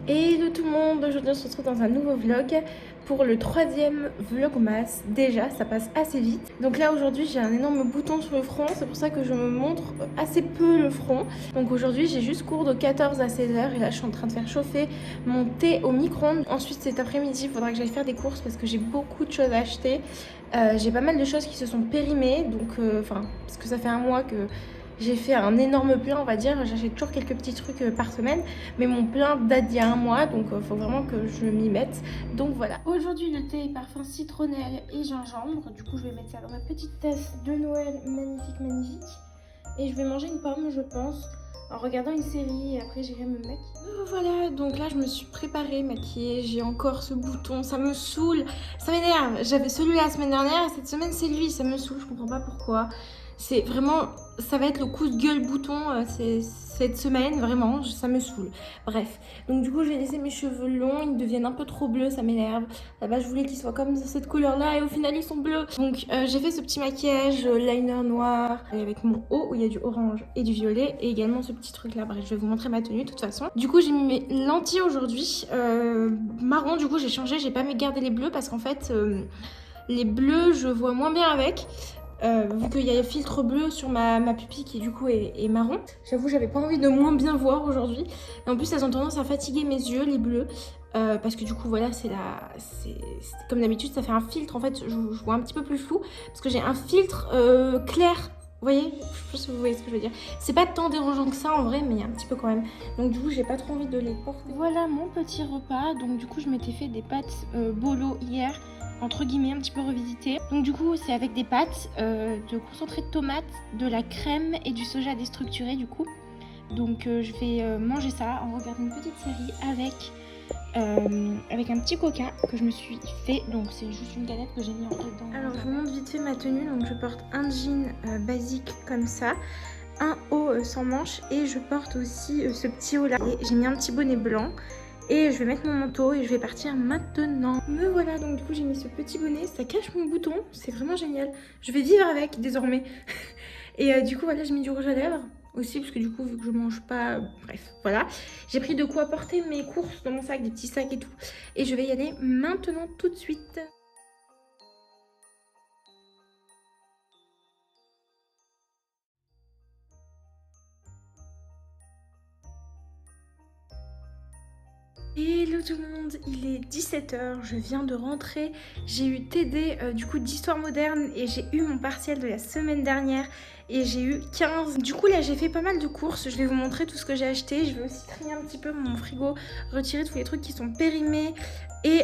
Hello tout le monde, aujourd'hui on se retrouve dans un nouveau vlog pour le troisième vlogmas. Déjà ça passe assez vite. Donc là aujourd'hui j'ai un énorme bouton sur le front, c'est pour ça que je me montre assez peu le front. Donc aujourd'hui j'ai juste cours de 14 à 16h et là je suis en train de faire chauffer mon thé au micro-ondes. Ensuite cet après-midi il faudra que j'aille faire des courses parce que j'ai beaucoup de choses à acheter. J'ai pas mal de choses qui se sont périmées, donc parce que ça fait un mois que j'ai fait un énorme plein, on va dire. J'achète toujours quelques petits trucs par semaine. Mais mon plein date d'il y a un mois, donc faut vraiment que je m'y mette. Donc voilà. Aujourd'hui, le thé est parfum citronnelle et gingembre. Du coup, je vais mettre ça dans ma petite tasse de Noël. Magnifique, magnifique. Et je vais manger une pomme, je pense, en regardant une série. Et après, j'irai me maquiller. Voilà, donc là, je me suis préparée, maquillée. J'ai encore ce bouton. Ça me saoule. Ça m'énerve. J'avais celui-là la semaine dernière. Et cette semaine, c'est lui. Ça me saoule. Je comprends pas pourquoi. C'est vraiment, ça va être le coup de gueule bouton cette semaine, vraiment, ça me saoule. Bref, donc du coup, je vais laisser mes cheveux longs, ils deviennent un peu trop bleus, ça m'énerve. Là-bas, je voulais qu'ils soient comme cette couleur-là et au final, ils sont bleus. Donc, j'ai fait ce petit maquillage liner noir et avec mon haut où il y a du orange et du violet et également ce petit truc-là. Bref, je vais vous montrer ma tenue de toute façon. Du coup, j'ai mis mes lentilles aujourd'hui, marron, du coup, j'ai changé, j'ai pas mis garder les bleus parce qu'en fait, les bleus, je vois moins bien avec. Vu qu'il y a le filtre bleu sur ma pupille qui du coup est marron. J'avoue j'avais pas envie de moins bien voir aujourd'hui. Et en plus elles ont tendance à fatiguer mes yeux, les bleus. Parce que du coup voilà c'est comme d'habitude ça fait un filtre. En fait je vois un petit peu plus flou. Parce que j'ai un filtre clair. Vous voyez? Je sais pas si vous voyez ce que je veux dire. C'est pas tant dérangeant que ça en vrai, mais un petit peu quand même. Donc du coup j'ai pas trop envie de les porter. Voilà mon petit repas. Donc du coup je m'étais fait des pâtes bolo hier, entre guillemets un petit peu revisité. Donc du coup c'est avec des pâtes, de concentré de tomates, de la crème et du soja déstructuré du coup. Donc je vais manger ça en regardant une petite série avec un petit coca que je me suis fait. Donc c'est juste une canette que j'ai mis en fait dedans. Alors je vous montre vite fait ma tenue. Donc je porte un jean basique comme ça, un haut sans manches et je porte aussi ce petit haut là. Et j'ai mis un petit bonnet blanc. Et je vais mettre mon manteau et je vais partir maintenant. Me voilà, donc du coup j'ai mis ce petit bonnet, ça cache mon bouton, c'est vraiment génial. Je vais vivre avec désormais. Et du coup voilà, j'ai mis du rouge à lèvres aussi parce que du coup vu que je mange pas, bref, voilà. J'ai pris de quoi porter mes courses dans mon sac, des petits sacs et tout. Et je vais y aller maintenant tout de suite. Hello tout le monde, il est 17h, je viens de rentrer, j'ai eu TD du coup d'histoire moderne et j'ai eu mon partiel de la semaine dernière et j'ai eu 15. Du coup là j'ai fait pas mal de courses, je vais vous montrer tout ce que j'ai acheté, je vais aussi trier un petit peu mon frigo, retirer tous les trucs qui sont périmés et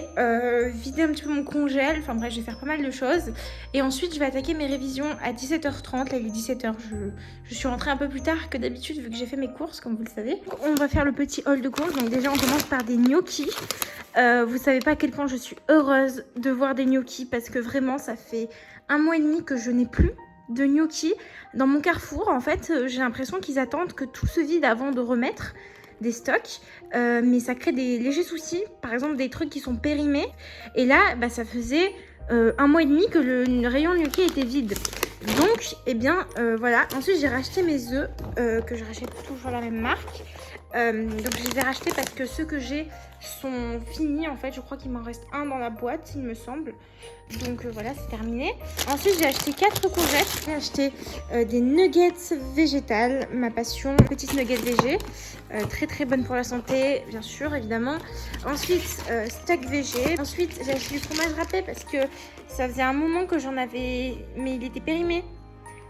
vider un petit peu mon congèle, enfin bref je vais faire pas mal de choses. Et ensuite je vais attaquer mes révisions à 17h30, là il est 17h, je suis rentrée un peu plus tard que d'habitude vu que j'ai fait mes courses comme vous le savez. On va faire le petit haul de courses, donc déjà on commence par des gnocchis. Vous savez pas à quel point je suis heureuse de voir des gnocchis parce que vraiment ça fait un mois et demi que je n'ai plus de gnocchis dans mon carrefour. En fait j'ai l'impression qu'ils attendent que tout se vide avant de remettre des stocks, mais ça crée des légers soucis, par exemple des trucs qui sont périmés et là bah, ça faisait un mois et demi que le rayon gnocchi était vide. Donc eh bien voilà, ensuite j'ai racheté mes œufs que je rachète toujours la même marque. Donc je les ai rachetés parce que ceux que j'ai sont finis en fait. Je crois qu'il m'en reste un dans la boîte il me semble. Donc voilà, c'est terminé. Ensuite j'ai acheté 4 courgettes. J'ai acheté des nuggets végétales, ma passion, petites nuggets végé, très très bonne pour la santé bien sûr évidemment. Ensuite steak végé. Ensuite j'ai acheté du fromage râpé parce que ça faisait un moment que j'en avais, mais il était périmé.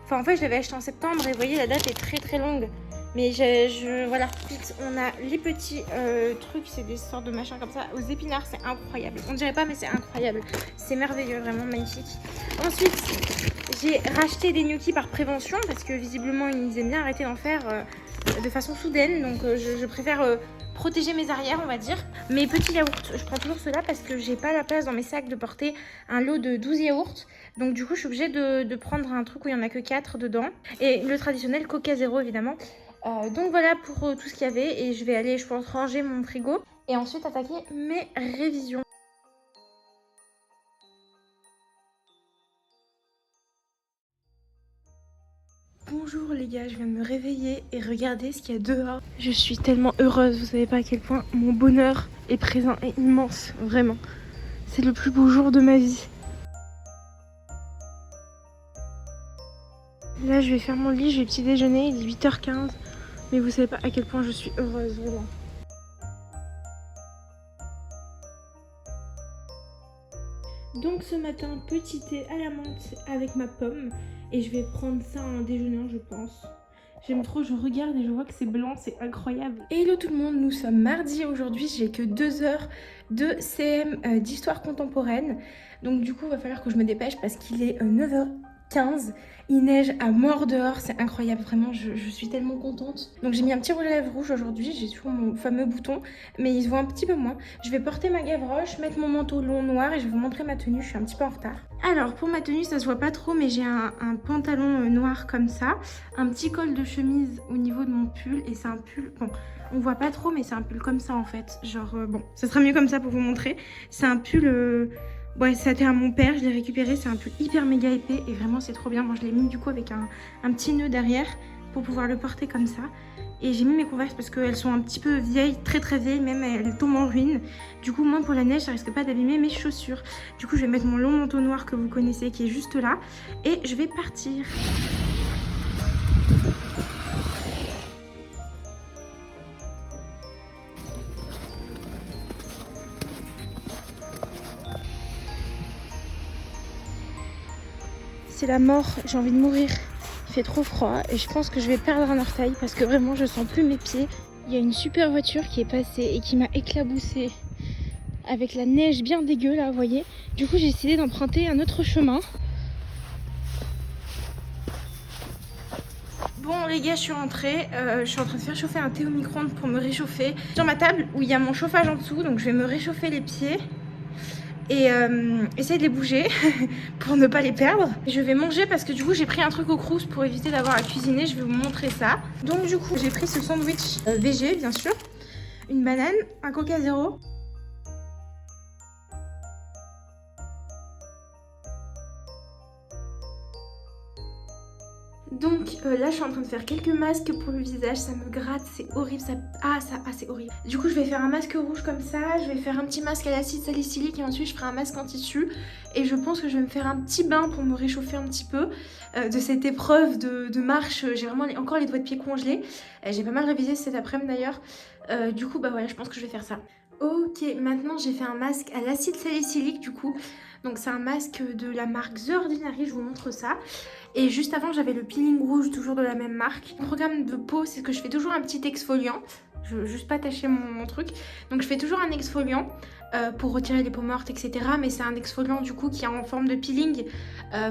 Enfin en fait je l'avais acheté en septembre et vous voyez la date est très très longue. Mais voilà, ensuite on a les petits trucs, c'est des sortes de machins comme ça, aux épinards, c'est incroyable. On dirait pas mais c'est incroyable, c'est merveilleux, vraiment magnifique. Ensuite j'ai racheté des gnocchis par prévention parce que visiblement ils aiment bien arrêter d'en faire de façon soudaine. Donc je préfère protéger mes arrières on va dire. Mes petits yaourts, je prends toujours ceux-là parce que j'ai pas la place dans mes sacs de porter un lot de 12 yaourts. Donc du coup je suis obligée de prendre un truc où il n'y en a que 4 dedans. Et le traditionnel Coca Zéro évidemment. Donc voilà pour tout ce qu'il y avait et je vais aller je pense ranger mon frigo et ensuite attaquer mes révisions. Bonjour les gars, je viens de me réveiller et regardez ce qu'il y a dehors. Je suis tellement heureuse, vous savez pas à quel point mon bonheur est présent et immense, vraiment. C'est le plus beau jour de ma vie. Là je vais faire mon lit, je vais petit déjeuner, il est 8h15. Mais vous savez pas à quel point je suis heureuse, vraiment. Donc ce matin, petit thé à la menthe avec ma pomme. Et je vais prendre ça en déjeunant, je pense. J'aime trop, je regarde et je vois que c'est blanc, c'est incroyable. Hello tout le monde, nous sommes mardi aujourd'hui, j'ai que 2 heures de CM d'histoire contemporaine. Donc du coup, il va falloir que je me dépêche parce qu'il est 9h15. Il neige à mort dehors, c'est incroyable, vraiment, je suis tellement contente. Donc j'ai mis un petit rouge à lèvres rouge aujourd'hui, j'ai toujours mon fameux bouton, mais il se voit un petit peu moins. Je vais porter ma gavroche, mettre mon manteau long noir et je vais vous montrer ma tenue, je suis un petit peu en retard. Alors pour ma tenue, ça se voit pas trop, mais j'ai un pantalon noir comme ça, un petit col de chemise au niveau de mon pull, et c'est un pull, bon, on voit pas trop, mais c'est un pull comme ça en fait, genre, bon, ça sera mieux comme ça pour vous montrer. C'est un pull... Ouais, ça a été à mon père, je l'ai récupéré, c'est un pull hyper méga épais et vraiment c'est trop bien. Moi je l'ai mis du coup avec un petit nœud derrière pour pouvoir le porter comme ça. Et j'ai mis mes Converse parce qu'elles sont un petit peu vieilles, très très vieilles même, elles tombent en ruine. Du coup moi pour la neige ça risque pas d'abîmer mes chaussures. Du coup je vais mettre mon long manteau noir que vous connaissez qui est juste là et je vais partir. C'est la mort, j'ai envie de mourir. Il fait trop froid et je pense que je vais perdre un orteil parce que vraiment je sens plus mes pieds. Il y a une super voiture qui est passée et qui m'a éclaboussée avec la neige bien dégueu là, vous voyez. Du coup j'ai décidé d'emprunter un autre chemin. Bon les gars, je suis rentrée, je suis en train de faire chauffer un thé au micro-ondes pour me réchauffer. Sur ma table où il y a mon chauffage en dessous, donc je vais me réchauffer les pieds. Et essayer de les bouger pour ne pas les perdre. Je vais manger parce que du coup j'ai pris un truc au Crous pour éviter d'avoir à cuisiner, je vais vous montrer ça. Donc du coup j'ai pris ce sandwich végé bien sûr, une banane, un Coca Zéro. Donc là je suis en train de faire quelques masques pour le visage, ça me gratte, c'est horrible, c'est horrible. Du coup je vais faire un masque rouge comme ça, je vais faire un petit masque à l'acide salicylique et ensuite je ferai un masque en tissu. Et je pense que je vais me faire un petit bain pour me réchauffer un petit peu de cette épreuve de marche. J'ai vraiment encore les doigts de pied congelés, j'ai pas mal révisé cet après-midi d'ailleurs. Du coup bah voilà, je pense que je vais faire ça. Ok, maintenant j'ai fait un masque à l'acide salicylique du coup. Donc c'est un masque de la marque The Ordinary, je vous montre ça. Et juste avant j'avais le peeling rouge, toujours de la même marque. Mon programme de peau, c'est que je fais toujours un petit exfoliant. Je veux juste pas tâcher mon truc. Donc je fais toujours un exfoliant pour retirer les peaux mortes, etc. Mais c'est un exfoliant du coup qui est en forme de peeling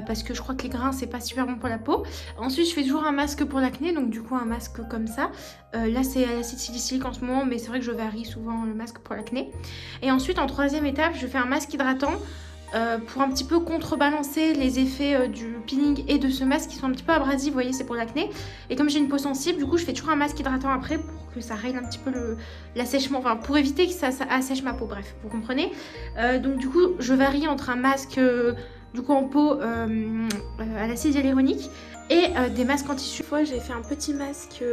parce que je crois que les grains c'est pas super bon pour la peau. Ensuite je fais toujours un masque pour l'acné, donc du coup un masque comme ça. Là c'est à l'acide salicylique en ce moment, mais c'est vrai que je varie souvent le masque pour l'acné. Et ensuite en troisième étape je fais un masque hydratant. Pour un petit peu contrebalancer les effets du peeling et de ce masque qui sont un petit peu abrasifs, vous voyez c'est pour l'acné. Et comme j'ai une peau sensible, du coup je fais toujours un masque hydratant après pour que ça règle un petit peu l'assèchement, enfin pour éviter que ça assèche ma peau, bref, vous comprenez. Donc du coup je varie entre un masque du coup en peau à l'acide hyaluronique et des masques en tissu. Fois j'ai fait un petit masque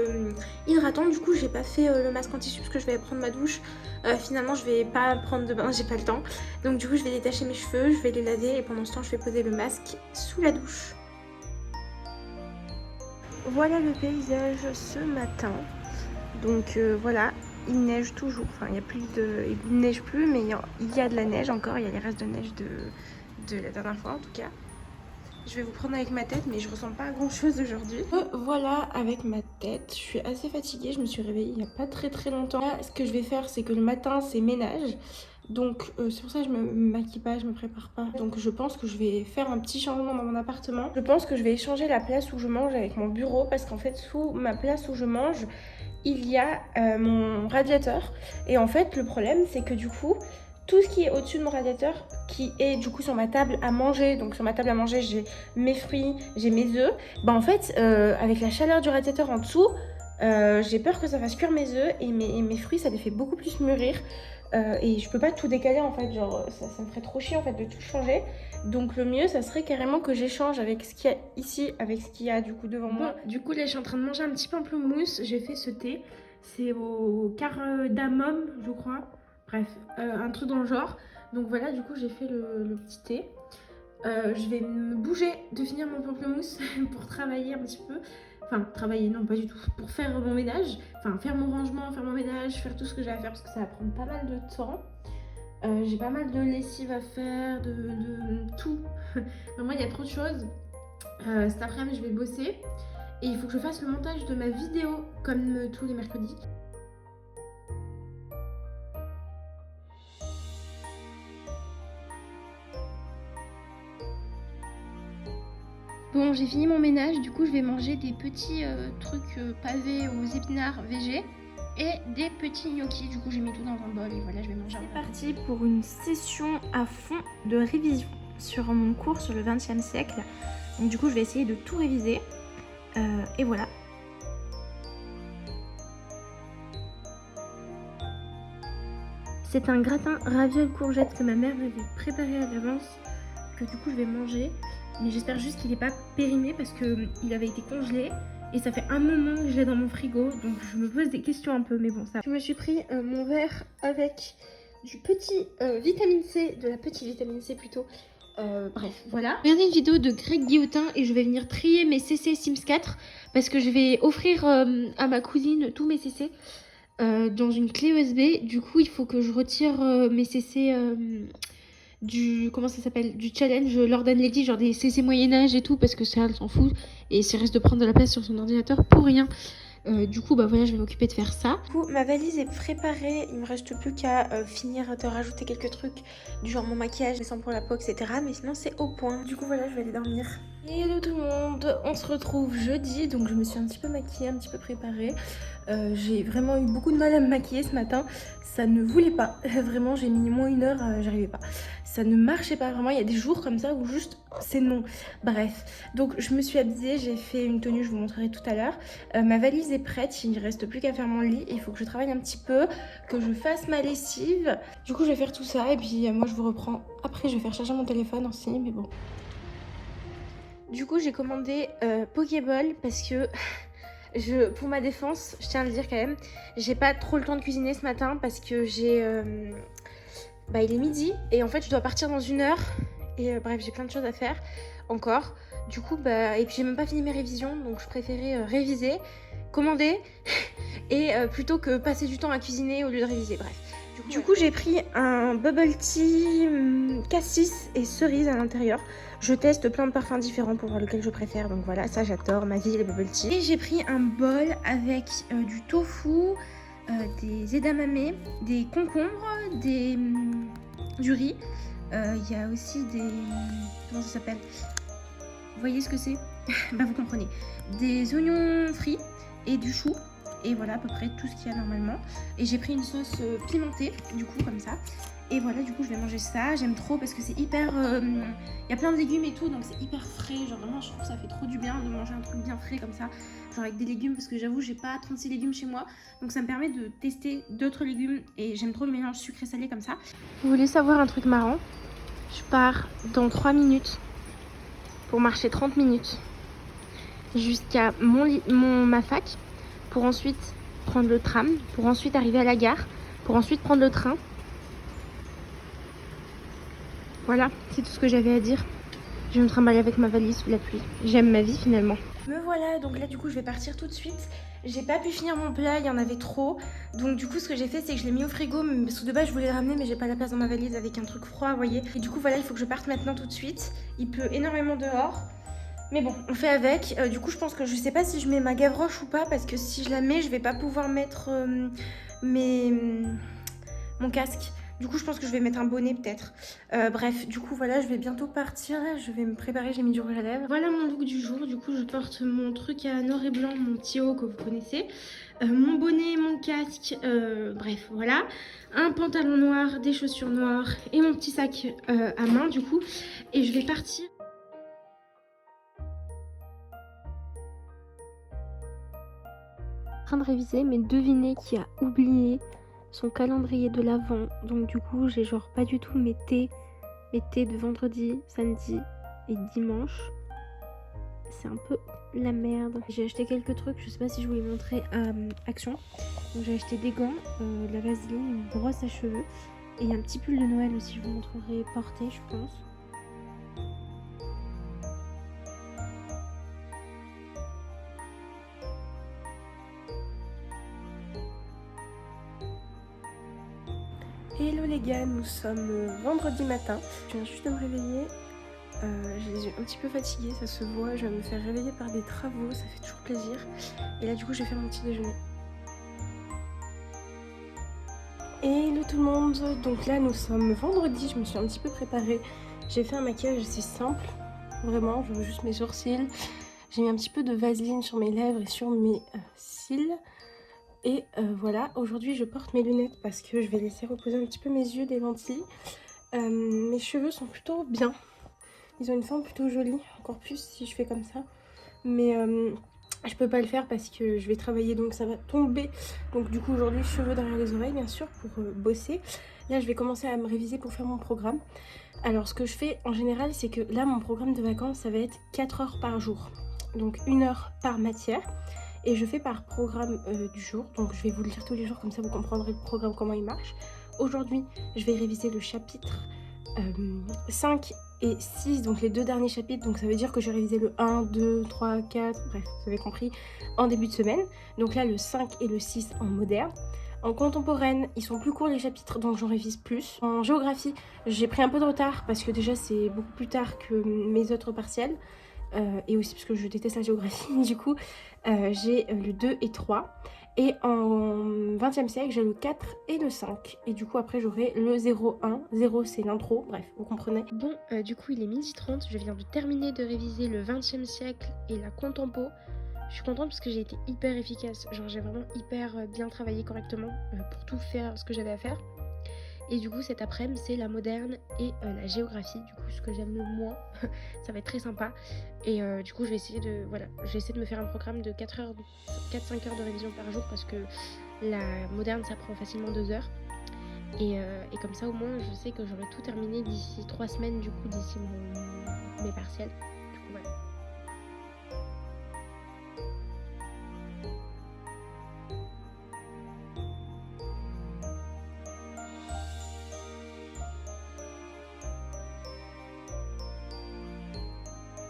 hydratant, du coup j'ai pas fait le masque en tissu parce que je vais prendre ma douche. Finalement je vais pas prendre de bain, j'ai pas le temps. Donc du coup je vais détacher mes cheveux, je vais les laver et pendant ce temps je vais poser le masque sous la douche. Voilà le paysage ce matin. Donc voilà, il neige toujours, enfin il neige plus mais il y a de la neige encore, il y a les restes de neige de la dernière fois en tout cas. Je vais vous prendre avec ma tête, mais je ressemble pas à grand chose aujourd'hui. Voilà avec ma tête, je suis assez fatiguée, je me suis réveillée il n'y a pas très longtemps. Là, ce que je vais faire, c'est que le matin, c'est ménage. Donc c'est pour ça que je me maquille pas, je me prépare pas. Donc je pense que je vais faire un petit changement dans mon appartement. Je pense que je vais échanger la place où je mange avec mon bureau, parce qu'en fait, sous ma place où je mange, il y a mon radiateur. Et en fait, le problème, c'est que du coup... tout ce qui est au-dessus de mon radiateur, qui est du coup sur ma table à manger, donc sur ma table à manger j'ai mes fruits, j'ai mes œufs, bah en fait avec la chaleur du radiateur en dessous, j'ai peur que ça fasse cuire mes œufs et mes fruits ça les fait beaucoup plus mûrir. et je peux pas tout décaler en fait, genre ça me ferait trop chier en fait de tout changer. Donc le mieux ça serait carrément que j'échange avec ce qu'il y a ici, avec ce qu'il y a du coup devant moi. Du coup là je suis en train de manger un petit pamplemousse, j'ai fait ce thé, c'est au cardamome je crois, bref, un truc dans le genre. Donc voilà, du coup j'ai fait le petit thé. Je vais me bouger de finir mon pamplemousse pour travailler un petit peu. Enfin, travailler, non, pas du tout. Pour faire mon ménage. Enfin, faire mon rangement, faire mon ménage, faire tout ce que j'ai à faire parce que ça va prendre pas mal de temps. J'ai pas mal de lessive à faire, de tout. Vraiment, il y a trop de choses. Cet après-midi, je vais bosser. Et il faut que je fasse le montage de ma vidéo comme tous les mercredis. Bon, j'ai fini mon ménage, du coup je vais manger des petits trucs pavés aux épinards végé et des petits gnocchis. Du coup j'ai mis tout dans un bol et voilà, je vais manger. C'est parti pour une session à fond de révision sur mon cours sur le XXe siècle. Donc du coup je vais essayer de tout réviser et voilà. C'est un gratin ravioles courgettes que ma mère m'avait préparé à l'avance, que du coup je vais manger. Mais j'espère juste qu'il n'est pas périmé parce qu'il avait été congelé et ça fait un moment que je l'ai dans mon frigo, donc je me pose des questions un peu, mais bon ça. Je me suis pris mon verre avec du petit vitamine C, de la petite vitamine C plutôt. Bref, voilà. Regardez une vidéo de Greg Guillotin et je vais venir trier mes CC Sims 4 parce que je vais offrir à ma cousine tous mes CC dans une clé USB. Du coup, il faut que je retire mes CC comment ça s'appelle, du challenge Lord and Lady, genre des CC Moyen-Âge et tout, parce que ça, elle s'en fout et ça risque de prendre de la place sur son ordinateur pour rien. Du coup, bah voilà, je vais m'occuper de faire ça. Du coup, ma valise est préparée. Il me reste plus qu'à finir de rajouter quelques trucs, du genre mon maquillage, mes shampoings pour la peau, etc. Mais sinon, c'est au point. Du coup, voilà, je vais aller dormir. Hello tout le monde, on se retrouve jeudi. Donc, je me suis un petit peu maquillée, un petit peu préparée. J'ai vraiment eu beaucoup de mal à me maquiller ce matin. Ça ne voulait pas. Vraiment, j'ai mis moins 1 heure, j'arrivais pas. Ça ne marchait pas vraiment. Il y a des jours comme ça où juste c'est non. Bref, donc je me suis habillée, j'ai fait une tenue, je vous montrerai tout à l'heure. Ma valise est prête, il ne reste plus qu'à faire mon lit. Il faut que je travaille un petit peu, que je fasse ma lessive. Du coup, je vais faire tout ça et puis moi je vous reprends. Après, je vais faire charger mon téléphone aussi, mais bon. Du coup, j'ai commandé Pokéball parce que pour ma défense, je tiens à le dire quand même, j'ai pas trop le temps de cuisiner ce matin parce que il est midi et en fait je dois partir dans 1 heure et bref, j'ai plein de choses à faire encore. Du coup, et puis j'ai même pas fini mes révisions, donc je préférais réviser, commander et plutôt que passer du temps à cuisiner au lieu de réviser, bref. Du coup, j'ai pris un bubble tea cassis et cerise à l'intérieur. Je teste plein de parfums différents pour voir lequel je préfère. Donc voilà, ça j'adore, ma vie les bubble tea. Et j'ai pris un bol avec du tofu, des edamame, des concombres, du riz. Il y a aussi des... Comment ça s'appelle? Vous voyez ce que c'est? Bah vous comprenez. Des oignons frits et du chou. Et voilà à peu près tout ce qu'il y a normalement. Et j'ai pris une sauce pimentée, du coup, comme ça. Et voilà, du coup, je vais manger ça. J'aime trop parce que c'est hyper... Il y a plein de légumes et tout, donc c'est hyper frais. Genre vraiment, je trouve que ça fait trop du bien de manger un truc bien frais comme ça. Genre avec des légumes, parce que j'avoue, j'ai pas 36 légumes chez moi. Donc ça me permet de tester d'autres légumes. Et j'aime trop le mélange sucré-salé comme ça. Vous voulez savoir un truc marrant? Je pars dans 3 minutes pour marcher 30 minutes jusqu'à ma fac, pour ensuite prendre le tram, pour ensuite arriver à la gare, pour ensuite prendre le train. Voilà, c'est tout ce que j'avais à dire. Je vais me trimballer avec ma valise sous la pluie. J'aime ma vie finalement. Me voilà, donc là du coup je vais partir tout de suite. J'ai pas pu finir mon plat, il y en avait trop. Donc du coup ce que j'ai fait c'est que je l'ai mis au frigo. Parce que de base je voulais le ramener mais j'ai pas la place dans ma valise avec un truc froid, vous voyez. Et du coup voilà, il faut que je parte maintenant tout de suite. Il pleut énormément dehors. Mais bon, on fait avec. Du coup, je pense que je sais pas si je mets ma gavroche ou pas. Parce que si je la mets, je vais pas pouvoir mettre mon casque. Du coup, je pense que je vais mettre un bonnet peut-être. Bref, du coup, voilà, je vais bientôt partir. Je vais me préparer, j'ai mis du rouge à lèvres. Voilà mon look du jour. Du coup, je porte mon truc à noir et blanc, mon petit haut que vous connaissez. Mon bonnet, mon casque, bref, voilà. Un pantalon noir, des chaussures noires et mon petit sac à main, du coup. Et je vais partir. De réviser, mais devinez qui a oublié son calendrier de l'avant. Donc du coup j'ai genre pas du tout mes thés de vendredi, samedi et dimanche. C'est un peu la merde. J'ai acheté quelques trucs, je sais pas si je vous les montrer à Action. Donc j'ai acheté des gants, de la vaseline, une brosse à cheveux et un petit pull de Noël aussi, je vous montrerai porté je pense. Hello les gars, nous sommes vendredi matin. Je viens juste de me réveiller. J'ai les yeux un petit peu fatiguée, ça se voit. Je vais me faire réveiller par des travaux, ça fait toujours plaisir. Et là du coup je vais faire mon petit déjeuner. Hello tout le monde, donc là nous sommes vendredi, je me suis un petit peu préparée. J'ai fait un maquillage assez simple, vraiment, je veux juste mes sourcils. J'ai mis un petit peu de vaseline sur mes lèvres et sur mes cils. Et voilà, aujourd'hui je porte mes lunettes parce que je vais laisser reposer un petit peu mes yeux, des lentilles. Mes cheveux sont plutôt bien, ils ont une forme plutôt jolie, encore plus si je fais comme ça. Mais je peux pas le faire parce que je vais travailler donc ça va tomber. Donc du coup aujourd'hui cheveux derrière les oreilles bien sûr pour bosser. Là je vais commencer à me réviser pour faire mon programme. Alors ce que je fais en général c'est que là mon programme de vacances ça va être 4 heures par jour. Donc 1 heure par matière. Et je fais par programme du jour, donc je vais vous le dire tous les jours, comme ça vous comprendrez le programme, comment il marche. Aujourd'hui, je vais réviser le chapitre 5 et 6, donc les 2 derniers chapitres, donc ça veut dire que je vais réviser le 1, 2, 3, 4, bref, vous avez compris, en début de semaine. Donc là, le 5 et le 6 en moderne. En contemporaine, ils sont plus courts les chapitres, donc j'en révise plus. En géographie, j'ai pris un peu de retard, parce que déjà c'est beaucoup plus tard que mes autres partiels. Et aussi parce que je déteste la géographie, du coup j'ai le 2 et 3. Et en 20e siècle j'ai le 4 et le 5. Et du coup après j'aurai le 0-1. 0 c'est l'intro, bref vous comprenez. Bon du coup il est 12h30, je viens de terminer de réviser le 20e siècle et la contempo. Je suis contente parce que j'ai été hyper efficace, genre j'ai vraiment hyper bien travaillé correctement pour tout faire ce que j'avais à faire. Et du coup cet après-midi c'est la moderne et la géographie, du coup ce que j'aime le moins. Ça va être très sympa. Et du coup je vais essayer de me faire un programme de 4-5 heures de révision par jour parce que la moderne ça prend facilement 2 heures. Et comme ça au moins je sais que j'aurai tout terminé d'ici 3 semaines, du coup d'ici mes partiels. Du coup voilà.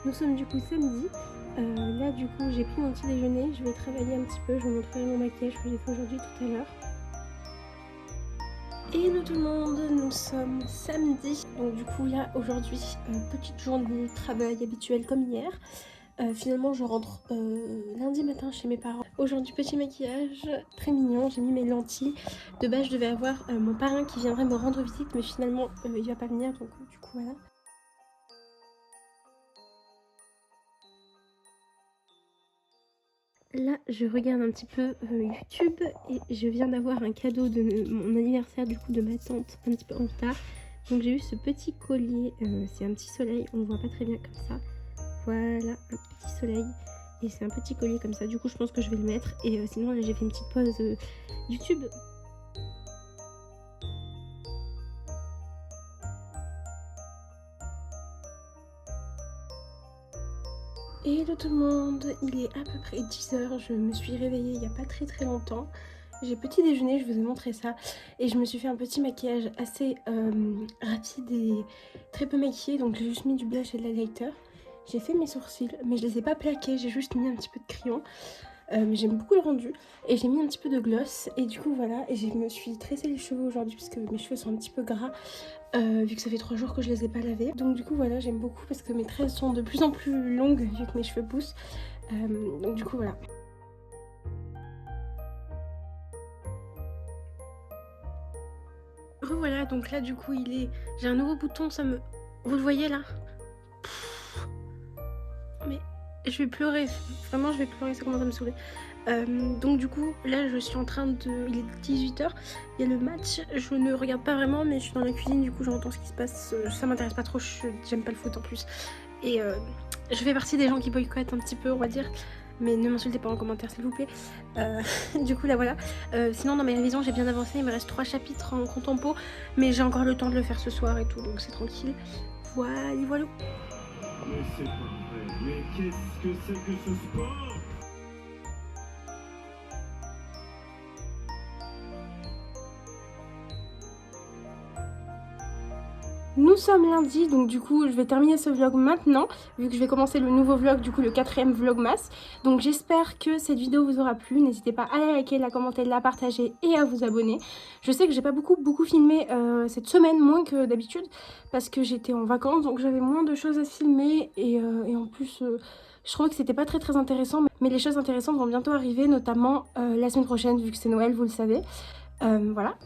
Nous sommes du coup samedi. Là du coup j'ai pris mon petit déjeuner, je vais travailler un petit peu, je vous montrerai mon maquillage que j'ai fait aujourd'hui tout à l'heure. Hello tout le monde, nous sommes samedi, donc du coup là aujourd'hui petite journée de travail habituelle comme hier. Finalement je rentre lundi matin chez mes parents. Aujourd'hui petit maquillage très mignon, j'ai mis mes lentilles. De base je devais avoir mon parrain qui viendrait me rendre visite mais finalement il va pas venir, donc du coup voilà. Là, je regarde un petit peu YouTube et je viens d'avoir un cadeau de mon anniversaire, du coup de ma tante, un petit peu en retard. Donc j'ai eu ce petit collier, c'est un petit soleil, on ne voit pas très bien comme ça. Voilà, un petit soleil et c'est un petit collier comme ça. Du coup je pense que je vais le mettre et sinon là j'ai fait une petite pause YouTube. Hello tout le monde, il est à peu près 10h, je me suis réveillée il n'y a pas très longtemps. J'ai petit déjeuner, je vous ai montré ça. Et je me suis fait un petit maquillage assez rapide et très peu maquillé. Donc j'ai juste mis du blush et de l'highlighter. J'ai fait mes sourcils, mais je les ai pas plaqués, j'ai juste mis un petit peu de crayon. Mais j'aime beaucoup le rendu. Et j'ai mis un petit peu de gloss. Et du coup voilà, et je me suis tressé les cheveux aujourd'hui puisque mes cheveux sont un petit peu gras. Vu que ça fait 3 jours que je les ai pas lavés. Donc du coup voilà, j'aime beaucoup parce que mes tresses sont de plus en plus longues vu que mes cheveux poussent. Donc du coup voilà. Revoilà, donc là du coup il est... J'ai un nouveau bouton, ça me... Vous le voyez là? Mais je vais pleurer, vraiment je vais pleurer, ça commence à me saouler. Donc du coup là je suis en train de... Il est 18h, il y a le match, je ne regarde pas vraiment mais je suis dans la cuisine, du coup j'entends ce qui se passe, ça m'intéresse pas trop, j'aime pas le foot en plus. Et je fais partie des gens qui boycottent un petit peu on va dire. mais ne m'insultez pas en commentaire s'il vous plaît. Du coup là voilà. Sinon dans mes révisions j'ai bien avancé, il me reste 3 chapitres en contempo, mais j'ai encore le temps de le faire ce soir et tout, donc c'est tranquille. Voilà, voilà. Mais c'est pas vrai, mais qu'est-ce que c'est que ce sport? Nous sommes lundi, donc du coup je vais terminer ce vlog maintenant, vu que je vais commencer le nouveau vlog, du coup le 4e vlogmas. Donc j'espère que cette vidéo vous aura plu, n'hésitez pas à la liker, la commenter, la partager et à vous abonner. Je sais que j'ai pas beaucoup filmé cette semaine, moins que d'habitude, parce que j'étais en vacances, donc j'avais moins de choses à filmer, et en plus je trouvais que c'était pas très intéressant, mais les choses intéressantes vont bientôt arriver, notamment la semaine prochaine, vu que c'est Noël, vous le savez. Voilà.